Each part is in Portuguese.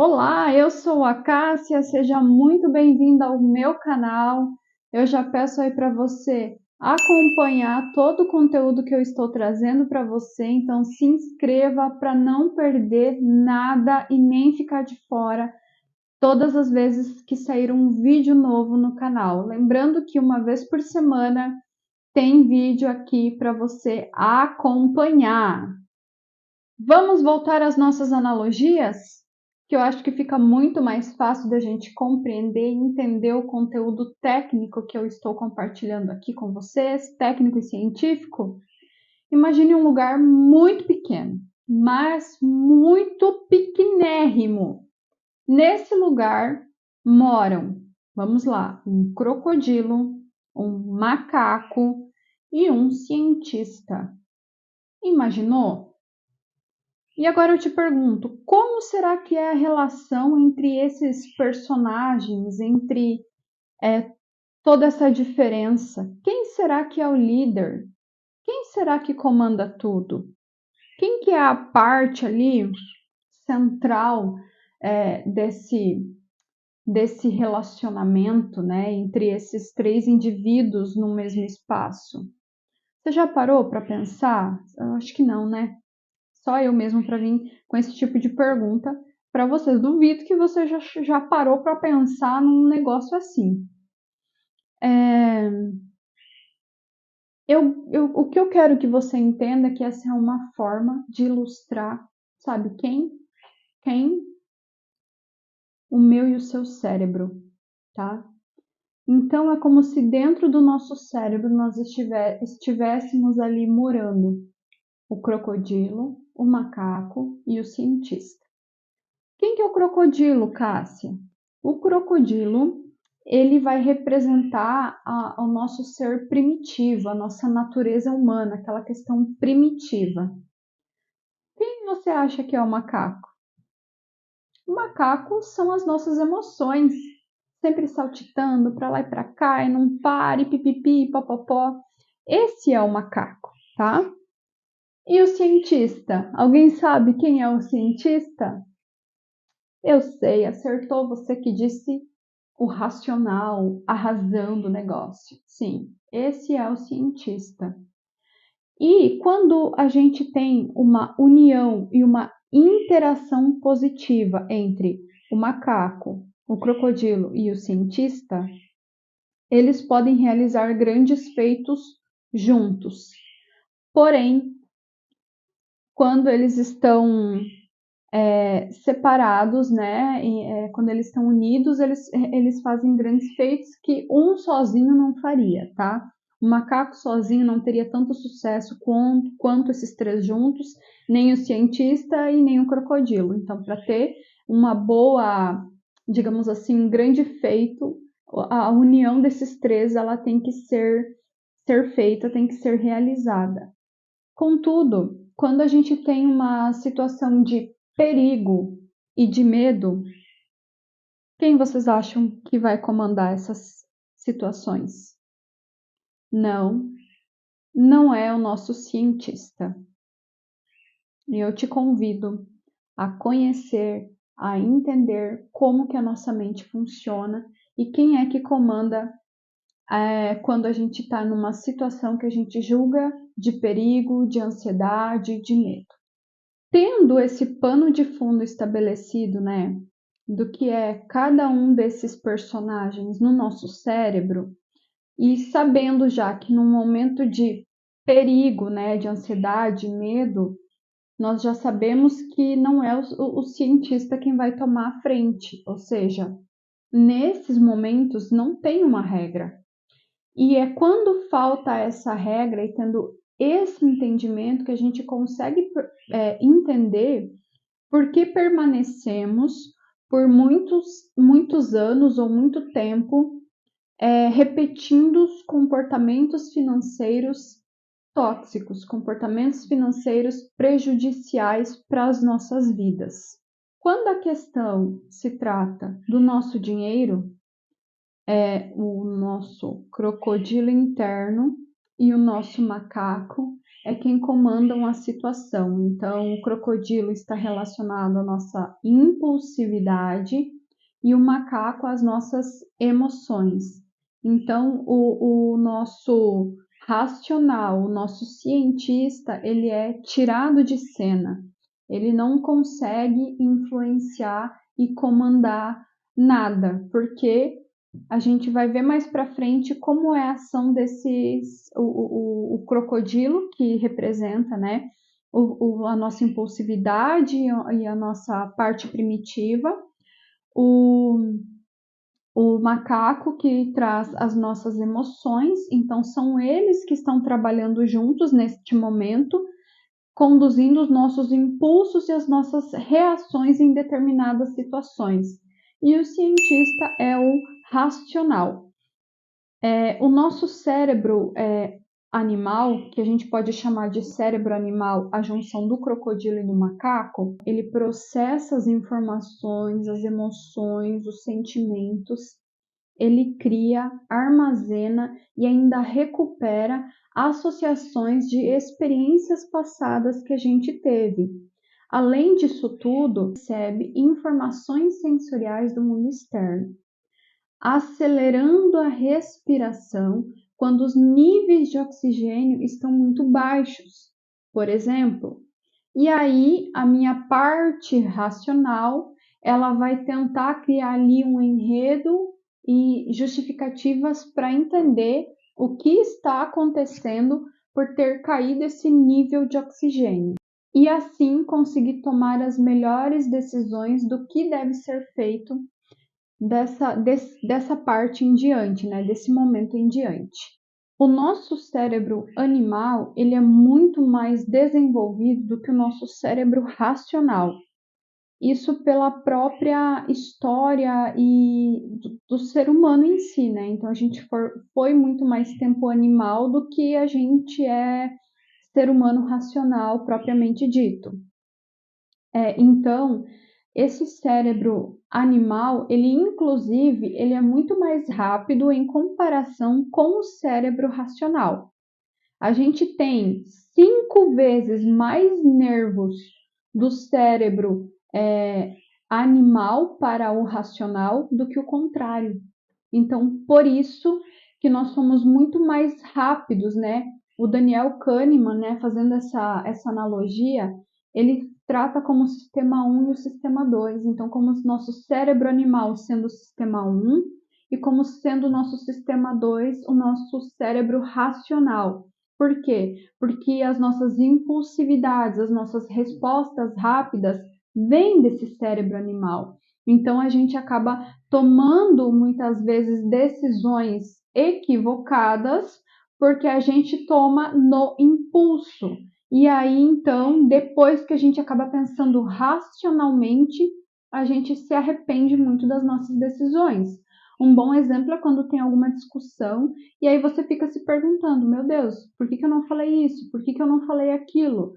Olá, eu sou a Cássia, seja muito bem-vinda ao meu canal. Eu já peço aí para você acompanhar todo o conteúdo que eu estou trazendo para você, então se inscreva para não perder nada e nem ficar de fora todas as vezes que sair um vídeo novo no canal. Lembrando que uma vez por semana tem vídeo aqui para você acompanhar. Vamos voltar às nossas analogias? Que eu acho que fica muito mais fácil da gente compreender e entender o conteúdo técnico que eu estou compartilhando aqui com vocês, técnico e científico. Imagine um lugar muito pequeno, mas muito pequenérrimo. Nesse lugar moram, vamos lá, um crocodilo, um macaco e um cientista. Imaginou? E agora eu te pergunto, como será que é a relação entre esses personagens, entre toda essa diferença? Quem será que é o líder? Quem será que comanda tudo? Quem que é a parte ali central desse relacionamento, né, entre esses três indivíduos no mesmo espaço? Você já parou para pensar? Eu acho que não, né? Só eu mesmo para vir com esse tipo de pergunta para vocês. Duvido que você já parou para pensar num negócio assim. O que eu quero que você entenda é que essa é uma forma de ilustrar, sabe quem? Quem? O meu e o seu cérebro, tá? Então é como se dentro do nosso cérebro nós estivéssemos ali morando o crocodilo, o macaco e o cientista. Quem que é o crocodilo, Cássia? O crocodilo, ele vai representar o nosso ser primitivo, a nossa natureza humana, aquela questão primitiva. Quem você acha que é o macaco? O macaco são as nossas emoções, sempre saltitando para lá e para cá, e não para, e pipipi, popopó. Esse é o macaco, tá? E o cientista? Alguém sabe quem é o cientista? Eu sei, acertou você que disse o racional, a razão do negócio. Sim, esse é o cientista. E quando a gente tem uma união e uma interação positiva entre o macaco, o crocodilo e o cientista, eles podem realizar grandes feitos juntos. Porém, quando eles estão separados, né? Quando eles estão unidos, eles fazem grandes feitos que um sozinho não faria, tá? O macaco sozinho não teria tanto sucesso quanto esses três juntos, nem o cientista e nem o crocodilo. Então, para ter uma boa, digamos assim, um grande feito, a união desses três ela tem que ser feita, tem que ser realizada. Contudo, quando a gente tem uma situação de perigo e de medo, quem vocês acham que vai comandar essas situações? Não, não é o nosso cientista. E eu te convido a conhecer, a entender como que a nossa mente funciona e quem é que comanda quando a gente está numa situação que a gente julga de perigo, de ansiedade, de medo. Tendo esse pano de fundo estabelecido, né, do que é cada um desses personagens no nosso cérebro, e sabendo já que num momento de perigo, né, de ansiedade, medo, nós já sabemos que não é o cientista quem vai tomar a frente, ou seja, nesses momentos não tem uma regra. E é quando falta essa regra e tendo esse entendimento que a gente consegue entender por que permanecemos por muitos anos ou muito tempo repetindo os comportamentos financeiros tóxicos, comportamentos financeiros prejudiciais para as nossas vidas. Quando a questão se trata do nosso dinheiro, o nosso crocodilo interno e o nosso macaco, é quem comandam a situação. Então, o crocodilo está relacionado à nossa impulsividade e o macaco às nossas emoções. Então, o nosso racional, o nosso cientista, ele é tirado de cena. Ele não consegue influenciar e comandar nada, porque a gente vai ver mais para frente como é a ação desses o crocodilo que representa, né, a nossa impulsividade e a nossa parte primitiva, o, o macaco que traz as nossas emoções, então são eles que estão trabalhando juntos neste momento, conduzindo os nossos impulsos e as nossas reações em determinadas situações. E o cientista é o racional. O nosso cérebro animal, que a gente pode chamar de cérebro animal, a junção do crocodilo e do macaco, ele processa as informações, as emoções, os sentimentos, ele cria, armazena e ainda recupera associações de experiências passadas que a gente teve. Além disso tudo, recebe informações sensoriais do mundo externo, acelerando a respiração quando os níveis de oxigênio estão muito baixos, por exemplo. E aí a minha parte racional, ela vai tentar criar ali um enredo e justificativas para entender o que está acontecendo por ter caído esse nível de oxigênio. E assim conseguir tomar as melhores decisões do que deve ser feito dessa parte em diante, né? Desse momento em diante. O nosso cérebro animal, ele é muito mais desenvolvido do que o nosso cérebro racional. Isso pela própria história e do ser humano em si, né? Então a gente foi muito mais tempo animal do que a gente é ser humano racional propriamente dito. Então, esse cérebro animal, ele é muito mais rápido em comparação com o cérebro racional. A gente tem 5 vezes mais nervos do cérebro animal para o racional do que o contrário. Então, por isso que nós somos muito mais rápidos, né? O Daniel Kahneman, né, fazendo essa analogia, ele trata como o sistema 1 e o sistema 2. Então, como o nosso cérebro animal sendo o sistema 1 e como sendo o nosso sistema 2 o nosso cérebro racional. Por quê? Porque as nossas impulsividades, as nossas respostas rápidas vêm desse cérebro animal. Então, a gente acaba tomando muitas vezes decisões equivocadas porque a gente toma no impulso. E aí, então, depois que a gente acaba pensando racionalmente, a gente se arrepende muito das nossas decisões. Um bom exemplo é quando tem alguma discussão e aí você fica se perguntando: meu Deus, por que eu não falei isso? Por que eu não falei aquilo?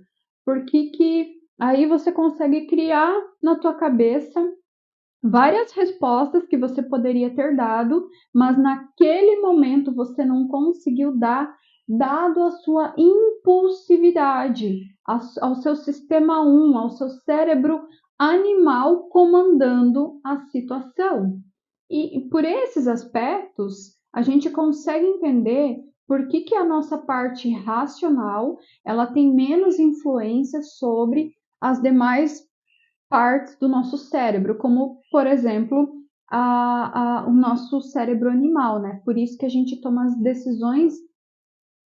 Por que aí você consegue criar na tua cabeça várias respostas que você poderia ter dado, mas naquele momento você não conseguiu dar, dado a sua impulsividade, ao seu sistema 1, ao seu cérebro animal comandando a situação. E por esses aspectos, a gente consegue entender por que a nossa parte racional ela tem menos influência sobre as demais partes do nosso cérebro, como, por exemplo, o nosso cérebro animal, né? Por isso que a gente toma as decisões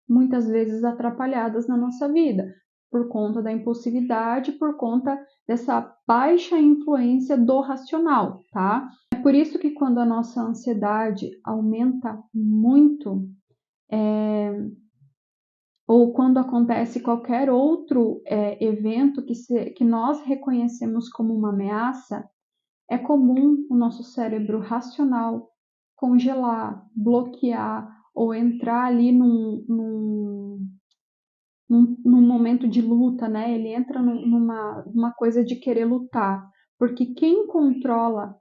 muitas vezes atrapalhadas na nossa vida, por conta da impulsividade, por conta dessa baixa influência do racional, tá? É por isso que quando a nossa ansiedade aumenta muito, ou quando acontece qualquer outro evento que nós reconhecemos como uma ameaça, é comum o nosso cérebro racional congelar, bloquear ou entrar ali num momento de luta, né? Ele entra numa coisa de querer lutar, porque quem controla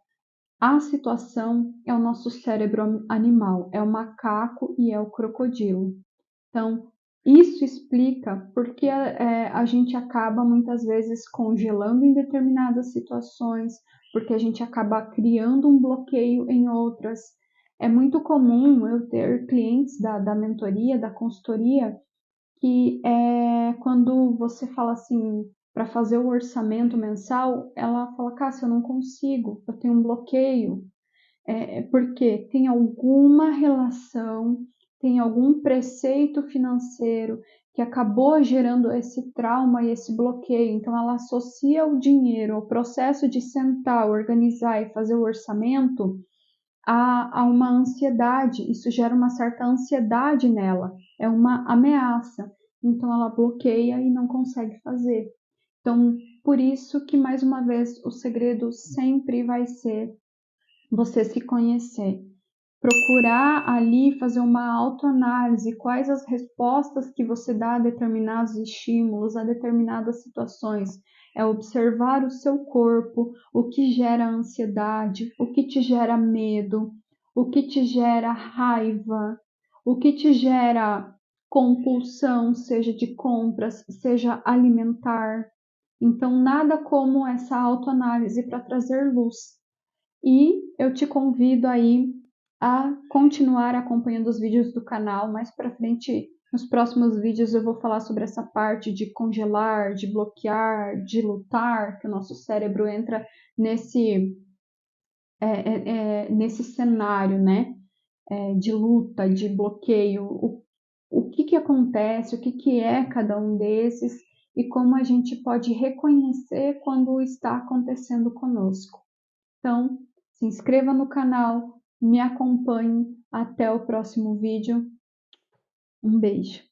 a situação é o nosso cérebro animal, é o macaco e é o crocodilo. Então, Isso explica porque a gente acaba muitas vezes congelando em determinadas situações, porque a gente acaba criando um bloqueio em outras. É muito comum eu ter clientes da mentoria, da consultoria, que quando você fala assim, para fazer o orçamento mensal, ela fala, Cássia, eu não consigo, eu tenho um bloqueio. Porque tem alguma relação, tem algum preceito financeiro que acabou gerando esse trauma e esse bloqueio. Então, ela associa o dinheiro, o processo de sentar, organizar e fazer o orçamento a uma ansiedade. Isso gera uma certa ansiedade nela, é uma ameaça. Então, ela bloqueia e não consegue fazer. Então, por isso que, mais uma vez, o segredo sempre vai ser você se conhecer, procurar ali fazer uma autoanálise, quais as respostas que você dá a determinados estímulos, a determinadas situações. É observar o seu corpo, o que gera ansiedade, o que te gera medo, o que te gera raiva, o que te gera compulsão, seja de compras, seja alimentar. Então, nada como essa autoanálise para trazer luz. E eu te convido aí a continuar acompanhando os vídeos do canal. Mais para frente, nos próximos vídeos, eu vou falar sobre essa parte de congelar, de bloquear, de lutar, que o nosso cérebro entra nesse cenário, né? De luta, de bloqueio. O que acontece, o que é cada um desses e como a gente pode reconhecer quando está acontecendo conosco. Então, se inscreva no canal, me acompanhe. Até o próximo vídeo. Um beijo.